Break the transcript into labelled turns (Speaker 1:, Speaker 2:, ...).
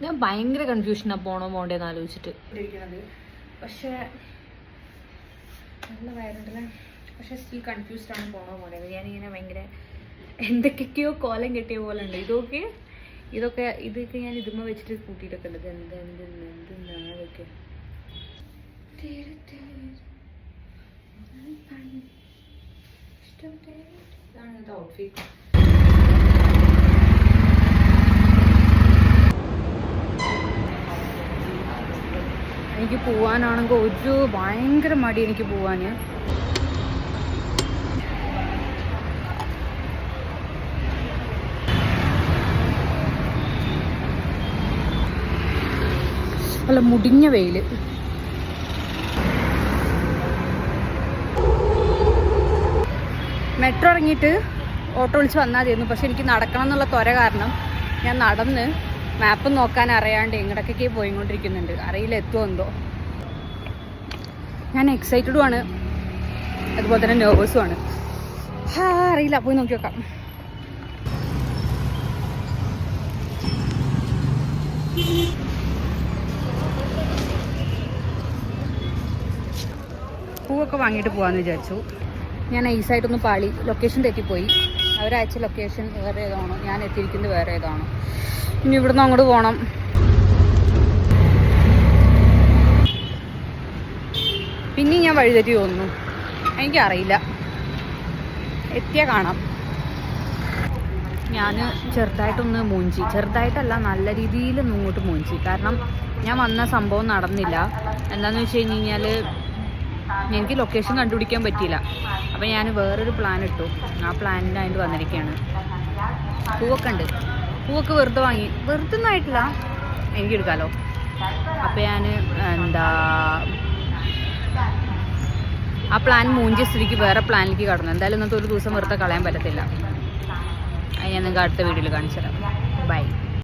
Speaker 1: ഞാൻ ഭയങ്കര കൺഫ്യൂഷനാണ് പോണോ പോണ്ടേന്ന് ആലോചിച്ചിട്ട് ഇരിക്കണത്. പക്ഷേ നല്ല വയറുണ്ടല്ലേ, പക്ഷെ സ്റ്റിൽ കൺഫ്യൂസ്ഡ് ആണ് പോണോ പോണ്ടേന്ന്. ഞാനിങ്ങനെ ഭയങ്കര എന്തൊക്കെയോ കോലം കെട്ടിയ പോലെ ഉണ്ട്. ഇതൊക്കെ ഞാൻ ഇതുമ്മ വെച്ചിട്ട് കൂട്ടിയിട്ടൊക്കെ ഉണ്ട്. എന്തെന്നാണ് ഇതൊക്കെ. ഇതാണ് ഔട്ട്ഫിറ്റ്. എനിക്ക് പോവാനാണെങ്കിൽ ഭയങ്കര മടി എനിക്ക് പോവാൻ. അല്ല മുടിഞ്ഞ വെയിൽ. മെട്രോ ഇറങ്ങിയിട്ട് ഓട്ടോ വിളിച്ച് വന്നാൽ മതിയായിരുന്നു. പക്ഷെ എനിക്ക് നടക്കണം എന്നുള്ള ത്വര കാരണം ഞാൻ നടന്ന് മാപ്പ് നോക്കാൻ അറിയാണ്ട് എങ്ങടൊക്കെ പോയിക്കൊണ്ടിരിക്കുന്നുണ്ട്. അറിയില്ല എത്തുമോ എന്തോ. ഞാൻ എക്സൈറ്റഡും ആണ്, അതുപോലെ തന്നെ നെർവസും ആണ്. അറിയില്ല, പോയി നോക്കി നോക്കാം. പൂവൊക്കെ വാങ്ങിയിട്ട് പോകാമെന്ന് വിചാരിച്ചു. ഞാൻ ഐസായിട്ടൊന്ന് പാളി, ലൊക്കേഷൻ തെറ്റിപ്പോയി. അവരയച്ച ലൊക്കേഷൻ വേറെ ഏതാണോ, ഞാൻ എത്തിയിരിക്കുന്നത് വേറെ ഏതാണോ. ഇനി ഇവിടുന്ന് അങ്ങോട്ട് പോകണം. പിന്നെയും ഞാൻ വഴിതെറ്റി തോന്നുന്നു, എനിക്കറിയില്ല. എത്തിയാൽ കാണാം. ഞാൻ ചെറുതായിട്ടൊന്ന് മൂഞ്ചി, ചെറുതായിട്ടല്ല നല്ല രീതിയിൽ ഇങ്ങോട്ട് മൂഞ്ചി. കാരണം ഞാൻ വന്ന സംഭവം നടന്നില്ല. എന്താണെന്ന് വെച്ച് കഴിഞ്ഞാൽ എനിക്ക് ലൊക്കേഷൻ കണ്ടുപിടിക്കാൻ പറ്റിയില്ല. അപ്പോൾ ഞാൻ വേറൊരു പ്ലാൻ ഇട്ടു. ആ പ്ലാനിനായിട്ട് വന്നിരിക്കുകയാണ്. പൂവൊക്കെ ഉണ്ട്. പൂവൊക്കെ വെറുതെ വാങ്ങി, വെറുതെ ഒന്നും ആയിട്ടില്ല, എനിക്കെടുക്കാമല്ലോ. അപ്പോൾ ഞാൻ ആ പ്ലാൻ മൂഞ്ചിയ സ്ഥിതിക്ക് വേറെ പ്ലാനിലേക്ക് കടന്നു. എന്തായാലും ഇന്നത്തെ ഒരു ദിവസം വെറുതെ കളയാൻ പറ്റത്തില്ല. അത് ഞാൻ നിങ്ങൾക്ക് അടുത്ത വീഡിയോയിൽ കാണിച്ചു തരാം. ബൈ.